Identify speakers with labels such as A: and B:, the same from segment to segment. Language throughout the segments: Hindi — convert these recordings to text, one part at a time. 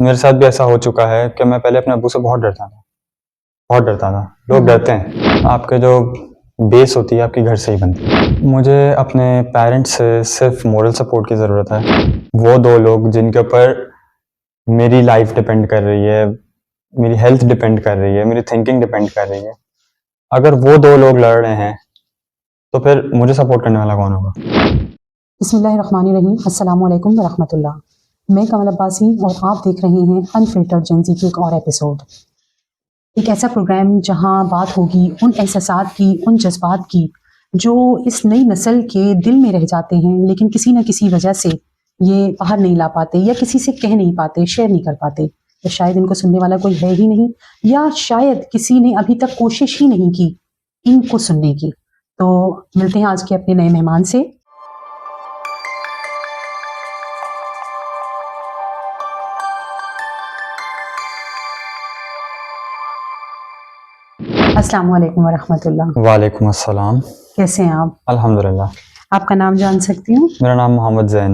A: मेरे साथ भी ऐसा हो चुका है कि मैं पहले अपने अब्बू से बहुत डरता था, बहुत डरता था। लोग डरते हैं, आपके जो बेस होती है आपकी घर से ही बनती है। मुझे अपने पेरेंट्स से सिर्फ मोरल सपोर्ट की ज़रूरत है। वो दो लोग जिनके ऊपर मेरी लाइफ डिपेंड कर रही है, मेरी हेल्थ डिपेंड कर रही है, मेरी थिंकिंग डिपेंड कर रही है, अगर वो दो लोग लड़ रहे हैं तो फिर मुझे सपोर्ट करने वाला कौन होगा।
B: बिस्मिल्लाहिर्रहमानिर्रहीम, अस्सलामुअलैकुम वरहमतुल्लाह। मैं कमल अब्बासी और आप देख रहे हैं अनफिल्टर्ड जेंजी की एक और एपिसोड। एक ऐसा प्रोग्राम जहां बात होगी उन एहसासात की, उन जज्बात की जो इस नई नस्ल के दिल में रह जाते हैं, लेकिन किसी न किसी वजह से ये बाहर नहीं ला पाते या किसी से कह नहीं पाते, शेयर नहीं कर पाते, या शायद इनको सुनने वाला कोई है ही नहीं, या शायद किसी ने अभी तक कोशिश ही नहीं की इनको सुनने की। तो मिलते हैं आज के अपने नए मेहमान से। अस्सलाम वालेकुम वरहमतुल्लाह।
A: वालेकुम अस्सलाम।
B: कैसे हैं आप?
A: अल्हम्दुलिल्लाह।
B: आपका नाम जान सकती हूँ?
A: मेरा नाम मोहम्मद ज़ैन।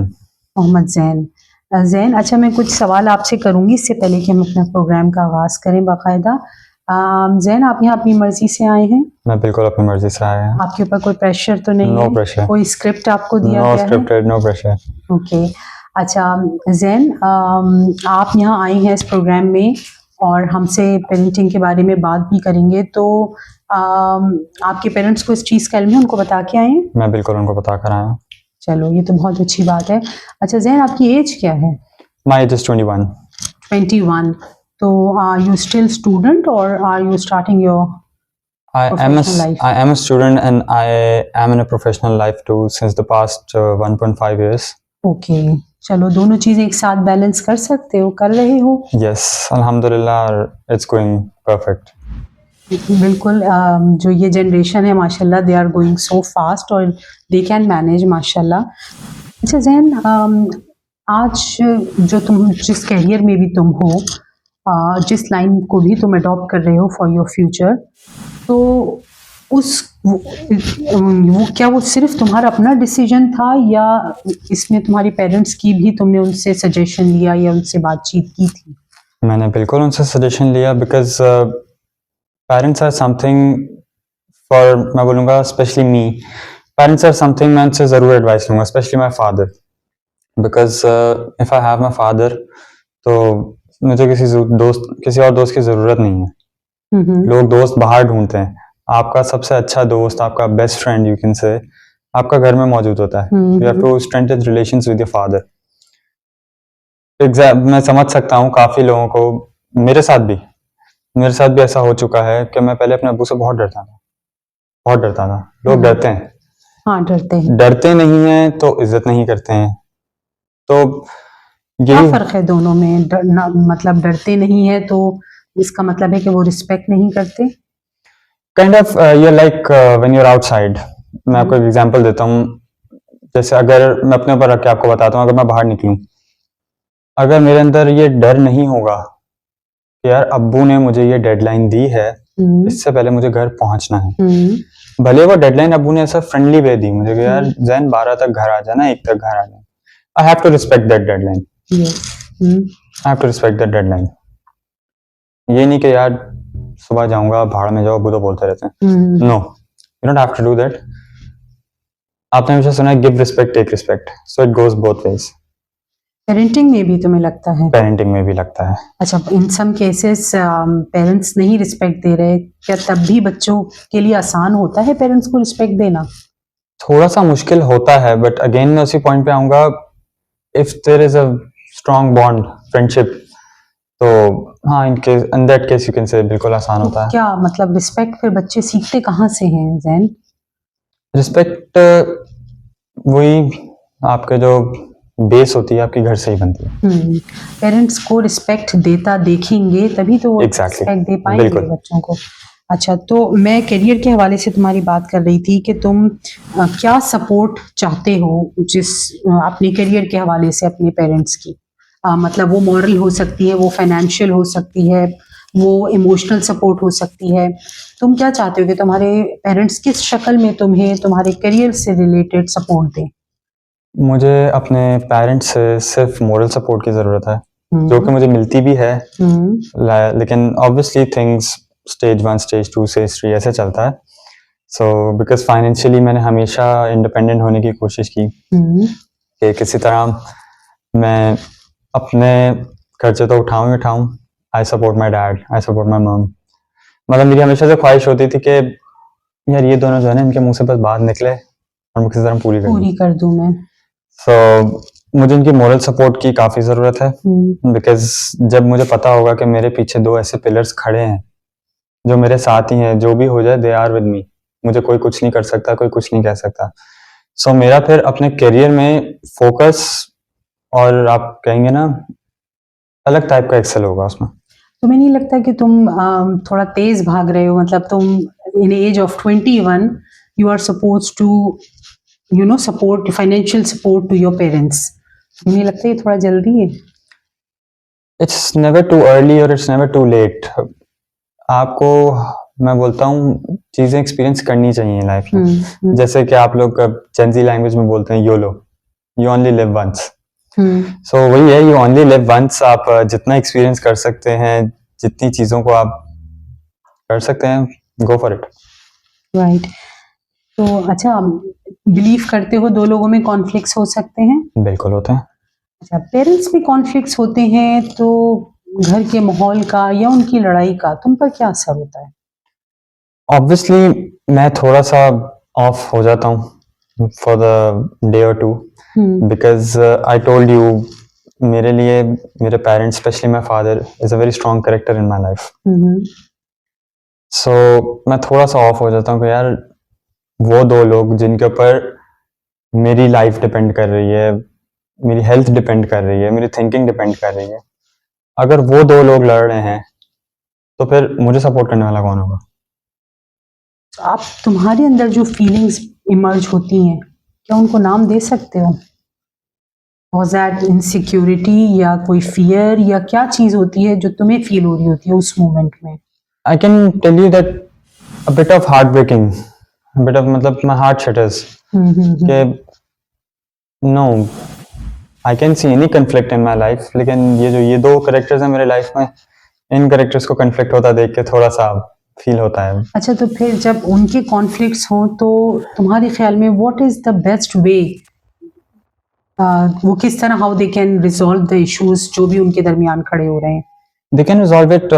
B: मोहम्मद ज़ैन। ज़ैन, अच्छा, मैं कुछ सवाल आपसे करूँगी इससे पहले कि हम अपना प्रोग्राम का आगाज़ करें बाकायदा। ज़ैन, आप यहाँ अपनी मर्ज़ी से आए हैं?
A: मैं बिल्कुल अपनी मर्जी से आया हूँ।
B: आपके ऊपर कोई प्रेशर तो नहीं
A: नो
B: है?
A: प्रेशर।
B: कोई स्क्रिप्ट आपको दिया
A: नो
B: गया है?
A: Scripted, no pressure.
B: ओके। अच्छा ज़ैन, आप यहाँ आए हैं इस प्रोग्राम में और हमसे पेरेंटिंग के बारे में बात भी करेंगे, तो आपके पेरेंट्स को इस चीज़ का इल्म है, उनको बता के आए हैं?
A: मैं बिल्कुल उनको बता कर आया हूँ।
B: चलो, ये तो बहुत अच्छी बात है। अच्छा ज़ैन, आपकी एज क्या है?
A: My age is 21।
B: 21। तो आर यू स्टिल स्टूडेंट और are you starting your professional life?
A: I am a student and I am in a professional life too since the past 1.5 years.
B: Okay, चलो, दोनों चीज़ें एक साथ बैलेंस कर सकते हो, कर रहे हो?
A: Yes, Alhamdulillah, it's going perfect.
B: बिल्कुल। जो ये जनरेशन है माशाल्लाह, they are going so fast और दे कैन मैनेज माशाल्लाह। अच्छा ज़ैन, आज जो तुम जिस करियर में भी तुम हो, जिस लाइन को भी तुम अडॉप्ट कर रहे हो फॉर योर फ्यूचर, तो वो क्या वो सिर्फ तुम्हारा अपना डिसीजन था या इसमें तुम्हारी पेरेंट्स की भी तुमने उनसे सजेशन लिया या उनसे बातचीत की थी?
A: मैंने बिल्कुल उनसे सजेशन लिया because parents are something for, मैं बोलूँगा specially me, parents are something, मैं उनसे ज़रूर एडवाइस लूँगा, specially my father, because if I have my father तो मुझे किसी और दोस्त की ज़रूरत नहीं है। लोग दोस्त बाहर ढूंढते हैं, आपका सबसे अच्छा दोस्त, आपका बेस्ट फ्रेंड यू कैन से, आपका घर में मौजूद होता है। You have to strengthen relations with your father. मैं समझ सकता हूँ काफ़ी लोगों को, मेरे साथ भी ऐसा हो चुका है कि मैं पहले अपने अब्बू से बहुत डरता था, बहुत डरता था। लोग डरते हैं।
B: हाँ, डरते हैं।
A: डरते नहीं हैं तो इज्जत नहीं करते हैं। तो
B: क्या
A: यही
B: फर्क है दोनों में? डरना मतलब डरते नहीं है तो इसका मतलब है कि वो रिस्पेक्ट नहीं करते?
A: काइंड ऑफ ये like when you are outside. मैं आपको एक एग्जांपल देता हूँ। जैसे अगर मैं अपने ऊपर रख के आपको बताता हूँ, अगर मैं बाहर निकलूँ, अगर मेरे अंदर ये डर नहीं होगा कि यार अब्बू ने मुझे ये डेडलाइन दी है, इससे पहले मुझे घर पहुंचना है, भले वो डेडलाइन अब्बू ने ऐसा फ्रेंडली वे दी मुझे कि यार ज़ैन 12 तक घर आ जाना, 1 तक घर आ जाना, I have to respect that deadline. I have to respect that deadline. ये नहीं कि यार सुबह जाऊंगा, भाड़ में जाओ, अब्बू तो बोलते रहते हैं। No, you don't have to do that. आपने हमेशा सुना है give respect take respect, so it goes both ways.
B: Parenting में भी तुम्हें लगता है?
A: पेरेंटिंग में भी लगता है।
B: अच्छा, इन सम केसेस पेरेंट्स नहीं रिस्पेक्ट दे रहे, क्या तब भी बच्चों के लिए आसान होता है पेरेंट्स को रिस्पेक्ट देना?
A: थोड़ा सा मुश्किल होता है, बट अगेन मैं उसी पॉइंट पे आऊंगा, if there is a strong bond, friendship, तो हाँ, in that case you can say बिल्कुल आसान होता है।
B: क्या मतलब रिस्पेक्ट फिर बच्चे सीखते कहाँ से हैं ज़ैन?
A: रिस्पेक्ट वही आपके जो बेस होती है आपकी घर से ही बनती है।
B: पेरेंट्स को रिस्पेक्ट देता देखेंगे तभी तो वो
A: Exactly.
B: रिस्पेक्ट दे पाएंगे बच्चों को। अच्छा, तो मैं करियर के हवाले से तुम्हारी बात कर रही थी कि तुम क्या सपोर्ट चाहते हो जिस अपने करियर के हवाले से अपने पेरेंट्स की, मतलब वो मॉरल हो सकती है, वो फाइनेंशियल हो सकती है, वो इमोशनल सपोर्ट हो सकती है। तुम क्या चाहते हो कि तुम्हारे पेरेंट्स किस शक्ल में तुम्हें तुम्हारे करियर से रिलेटेड सपोर्ट दें?
A: मुझे अपने पेरेंट्स से सिर्फ मोरल सपोर्ट की ज़रूरत है। जो कि मुझे मिलती भी है,
B: हम्म
A: लेकिन obviously things stage 1 stage 2 stage 3 ऐसे चलता है। सो बिकॉज फाइनेंशियली मैंने हमेशा इंडिपेंडेंट होने की कोशिश की
B: हम्म
A: कि किसी तरह मैं अपने खर्चे तो उठाऊं ही उठाऊं। I support my dad, I support my mum. मतलब मेरी हमेशा से ख्वाहिश होती थी कि यार ये दोनों जो है ना, इनके मुंह से बस बात निकले और मैं किसी तरह पूरी कर दूं।
B: पूरी कर दूं मैं।
A: सो मुझे इनकी मोरल सपोर्ट की काफ़ी ज़रूरत है, बिकॉज जब मुझे पता होगा कि मेरे पीछे दो ऐसे पिलर्स खड़े हैं जो मेरे साथ ही हैं, जो भी हो जाए दे आर विद मी, मुझे कोई कुछ नहीं कर सकता, कोई कुछ नहीं कह सकता। सो मेरा फिर अपने करियर में फोकस, और आप कहेंगे ना अलग टाइप का एक्सेल होगा उसमें।
B: तुम्हें नहीं लगता कि तुम थोड़ा तेज भाग रहे हो? मतलब तुम in age of 21 you are suppose to support financial support to your parents. तुम्हें नहीं लगता ये थोड़ा जल्दी है?
A: इट्स नेवर टू अर्ली और इट्स नेवर टू लेट। आपको, मैं बोलता हूँ, चीज़ें एक्सपीरियंस करनी चाहिए लाइफ में। जैसे कि आप लोग जेंजी लैंग्वेज में बोलते हैं YOLO, you only live once. So वही है, यू ओनली लिव वंस। आप जितना एक्सपीरियंस कर सकते हैं, जितनी चीज़ों को आप कर सकते हैं, गो फॉर इट।
B: राइट। तो अच्छा, बिलीव करते हो दो लोगों में कॉन्फ्लिक्ट्स हो सकते हैं?
A: बिल्कुल होते हैं।
B: अच्छा, पेरेंट्स में कॉन्फ्लिक्ट्स होते हैं तो घर के माहौल का या उनकी लड़ाई का तुम पर क्या असर होता है?
A: ऑब्वियसली मैं थोड़ा सा ऑफ हो जाता हूँ फॉर द डे और too, because I told you, मेरे लिए मेरे parents, specially my father, is a very strong character in my life. So मैं थोड़ा सा ऑफ हो जाता हूँ कि यार वो दो लोग जिनके ऊपर मेरी लाइफ डिपेंड कर रही है, मेरी हेल्थ डिपेंड कर रही है, मेरी थिंकिंग डिपेंड कर रही है, अगर वो दो लोग लड़ रहे हैं तो फिर मुझे सपोर्ट करने वाला कौन होगा?
B: तो आप, तुम्हारे अंदर जो फीलिंग्स इमर्ज होती हैं, क्या उनको नाम दे सकते हो? Was that इनसिक्योरिटी या कोई फियर या क्या चीज होती है जो तुम्हें फील हो रही होती है उस मोमेंट में?
A: I can tell you that a bit of heart breaking, bit of, मतलब माई हार्ट शटर्स कि no, I can see any conflict in my life, लेकिन ये दो करेक्टर्स हैं मेरे लाइफ में, इन करेक्टर्स को कन्फ्लिक्ट होता देख के थोड़ा सा फील होता है।
B: अच्छा, तो फिर जब उनके कॉन्फ्लिक्ट्स हों तो तुम्हारे ख्याल में what is the best way? वो किस तरह, how they can resolve the issues जो भी उनके दरमियान खड़े हो रहे हैं?
A: दे कैन रिजॉल्व इट,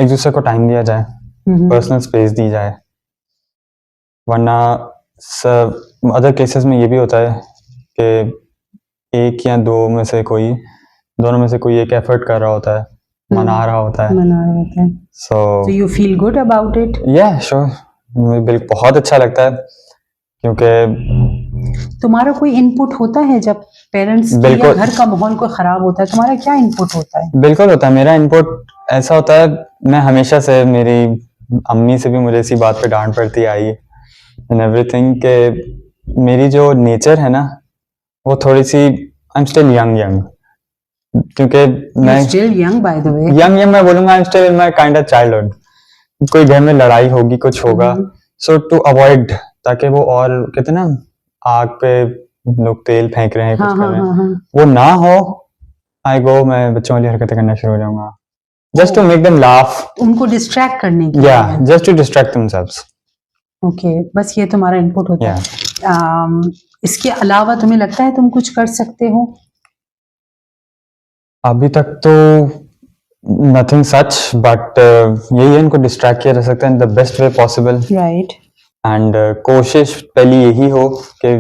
A: एक दूसरे को टाइम दिया जाए, पर्सनल स्पेस दी जाए, वरना अदर केसेस में ये भी होता है कि एक या दो में से कोई, दोनों में से कोई एक एफर्ट कर रहा होता है, मना रहा होता है।
B: मना रहे होते हैं।
A: So
B: you feel good about it?
A: या श्योर, मुझे बिल्कुल बहुत अच्छा लगता है, क्योंकि
B: तुम्हारा कोई इनपुट होता है जब पेरेंट्स या
A: बिल्कुल।
B: घर का माहौल को खराब होता है? तुम्हारा क्या इनपुट होता है?
A: बिल्कुल होता है। मेरा इनपुट ऐसा होता है, मैं हमेशा से, मेरी अम्मी से भी मुझे इसी बात पे डांट पड़ती आई एंड एवरीथिंग, के मेरी जो नेचर है ना, वो थोड़ी सी, आई एम स्टिल यंग, क्योंकि मैं
B: still young by the way.
A: Young मैं बोलूंगा, I am still in my kind of childhood. कोई घर में लड़ाई होगी, कुछ होगा, सो टू अवॉइड, ताकि वो, और कहते ना आग पे लोग तेल फेंक रहे हैं, कुछ कर रहे हैं, वो ना हो, आई गो, मैं बच्चों वाली हरकतें करना शुरू हो जाऊंगा, just to make them laugh,
B: उनको डिस्ट्रैक्ट करने के
A: या
B: लिए।
A: Just to distract themselves.
B: Okay, बस ये तुम्हारा इनपुट होता है। इसके अलावा तुम्हें लगता है तुम कुछ कर सकते हो?
A: अभी तक तो नथिंग सच, बट यही है, इनको डिस्ट्रैक्ट किया जा सकता है in the best way possible.
B: Right.
A: And कोशिश पहली यही हो कि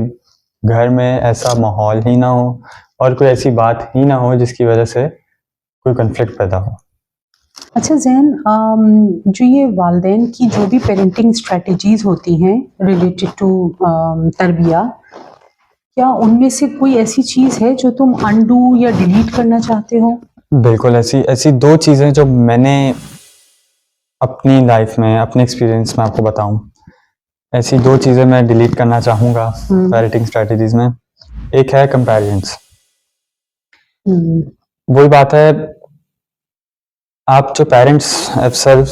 A: घर में ऐसा माहौल ही ना हो और कोई ऐसी बात ही ना हो जिसकी वजह से कोई कन्फ्लिक्ट पैदा हो।
B: अच्छा ज़ैन, जो ये वालिदैन की जो भी पेरेंटिंग स्ट्रेटजीज होती हैं रिलेटेड टू तरबिया, क्या उनमें से कोई ऐसी चीज़ है जो तुम अनडू या डिलीट करना चाहते हो?
A: बिल्कुल, ऐसी ऐसी दो चीज़ें जो मैंने अपनी लाइफ में, अपने एक्सपीरियंस में आपको बताऊं, ऐसी दो चीज़ें मैं डिलीट करना चाहूँगा पेरेंटिंग स्ट्रेटजीज में। एक है कंपैरिजंस। वही बात है, आप जो पेरेंट्स सेल्फ,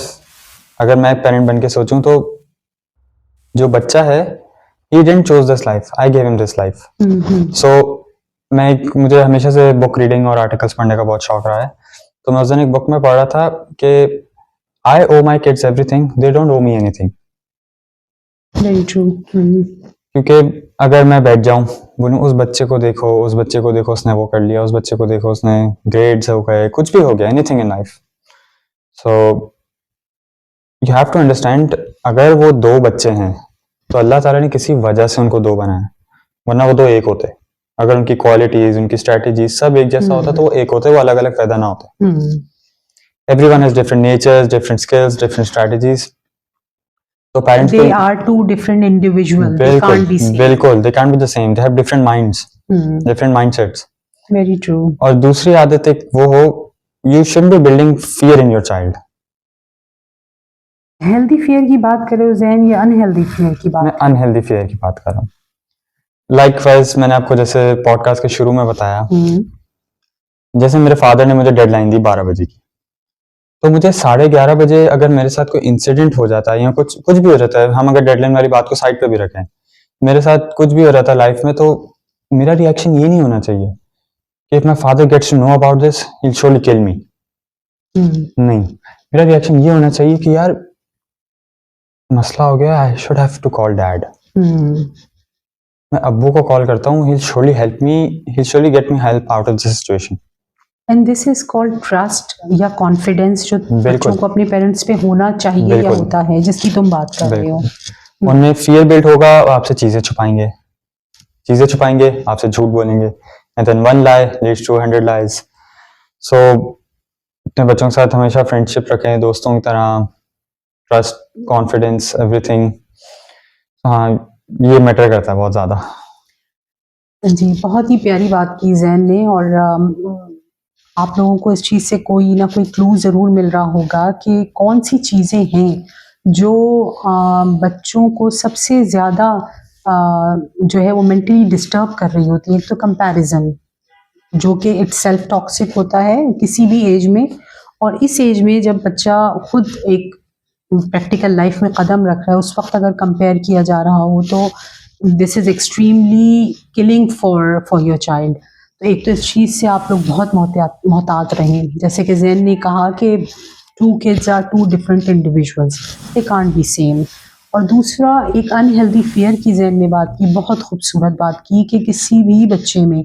A: अगर मैं पेरेंट बन के सोचूं तो जो बच्चा है, he didn't choose this life, I gave him this life. So मुझे हमेशा से बुक रीडिंग और आर्टिकल्स पढ़ने का बहुत शौक रहा है। तो मैं उस दिन एक बुक में पढ़ रहा था कि I owe my kids everything, they don't owe me anything.
B: Very true.
A: क्योंकि अगर मैं बैठ जाऊं बोलूं उस बच्चे को देखो, उस बच्चे को देखो, उसने वो कर लिया, उस बच्चे को देखो, उसने ग्रेड्स हो गए, कुछ भी हो गया, anything in life. So you have to understand, अगर वो दो बच्चे हैं तो अल्लाह ताला ने किसी वजह से उनको दो बनाया, वरना वो दो एक होते। अगर उनकी क्वालिटीज, उनकी स्ट्रेटेजीज सब एक जैसा होता तो वो एक होते, वो अलग अलग पैदा ना होते। Everyone has different natures, different skills, different strategies. तो parents
B: They are two different individuals. They
A: बिल्कुल
B: can't be same.
A: बिल्कुल, they can't be the same, they have different minds, different mindsets।
B: Very true.
A: और दूसरी आदत एक वो हो, you shouldn't be building fear in your child।
B: Healthy fear की बात करें जैन या अनहेल्दी फियर की
A: मैं
B: बात?
A: अनहेल्दी फियर की बात कर रहा हूँ। लाइकवाइज मैंने आपको जैसे पॉडकास्ट के शुरू में बताया, जैसे मेरे फादर ने मुझे डेडलाइन दी 12 बजे की, तो मुझे 11:30 बजे अगर मेरे साथ कोई इंसिडेंट हो जाता है या कुछ कुछ भी हो जाता है, हम अगर डेडलाइन वाली बात को साइड पे भी रखें, मेरे साथ कुछ भी हो रहा था लाइफ में, तो मेरा रिएक्शन ये नहीं होना चाहिए कि if my father gets to know about this he will surely kill me. नहीं, मेरा रिएक्शन ये होना चाहिए कि यार मसला हो गया, I should have to call dad. मैं अब्बू को कॉल करता हूँ, he will surely help me, he will surely get me help out of this situation.
B: And this is called trust या कॉन्फिडेंस, जो बच्चों को अपने पेरेंट्स पे होना चाहिए या होता है, जिसकी तुम बात कर रहे हो।
A: उनमें फियर बिल्ड होगा, आपसे चीजें छुपाएंगे, आपसे झूठ बोलेंगे, and then one lie leads to 100 lies. So अपने बच्चों के साथ हमेशा फ्रेंडशिप रखें, दोस्तों की तरह, ट्रस्ट, कॉन्फिडेंस, एवरीथिंग। हाँ, ये मैटर करता है बहुत ज्यादा।
B: जी, बहुत ही प्यारी बात की जैन ने, और आप लोगों को इस चीज़ से कोई ना कोई क्लू ज़रूर मिल रहा होगा कि कौन सी चीज़ें हैं जो बच्चों को सबसे ज़्यादा जो है वो मेंटली डिस्टर्ब कर रही होती है। एक तो कंपैरिजन, जो कि इटसेल्फ टॉक्सिक होता है किसी भी एज में, और इस एज में जब बच्चा खुद एक प्रैक्टिकल लाइफ में कदम रख रहा है, उस वक्त अगर कंपेयर किया जा रहा हो तो this is extremely killing for your child. तो एक तो इस चीज़ से आप लोग बहुत मोहतात रहें, जैसे कि जैन ने कहा कि 2 kids are 2 different individuals, they can't be same। और दूसरा, एक अनहेल्दी फियर की जैन ने बात की, बहुत खूबसूरत बात की कि किसी भी बच्चे में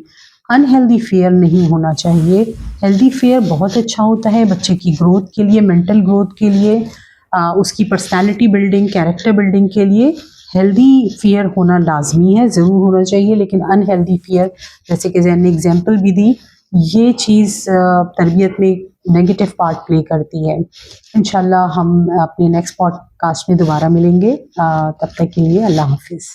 B: अनहेल्दी फियर नहीं होना चाहिए। हेल्दी फियर बहुत अच्छा होता है बच्चे की ग्रोथ के लिए, मेंटल ग्रोथ के लिए, उसकी पर्सनालिटी बिल्डिंग, कैरेक्टर बिल्डिंग के लिए हेल्दी फियर होना लाजमी है, ज़रूर होना चाहिए। लेकिन अनहेल्दी फियर, जैसे कि जैन ने एग्जांपल भी दी, ये चीज़ तरबियत में नेगेटिव पार्ट प्ले करती है। इंशाल्लाह हम अपने नेक्स्ट पॉडकास्ट में दोबारा मिलेंगे, तब तक के लिए अल्लाह हाफिज़।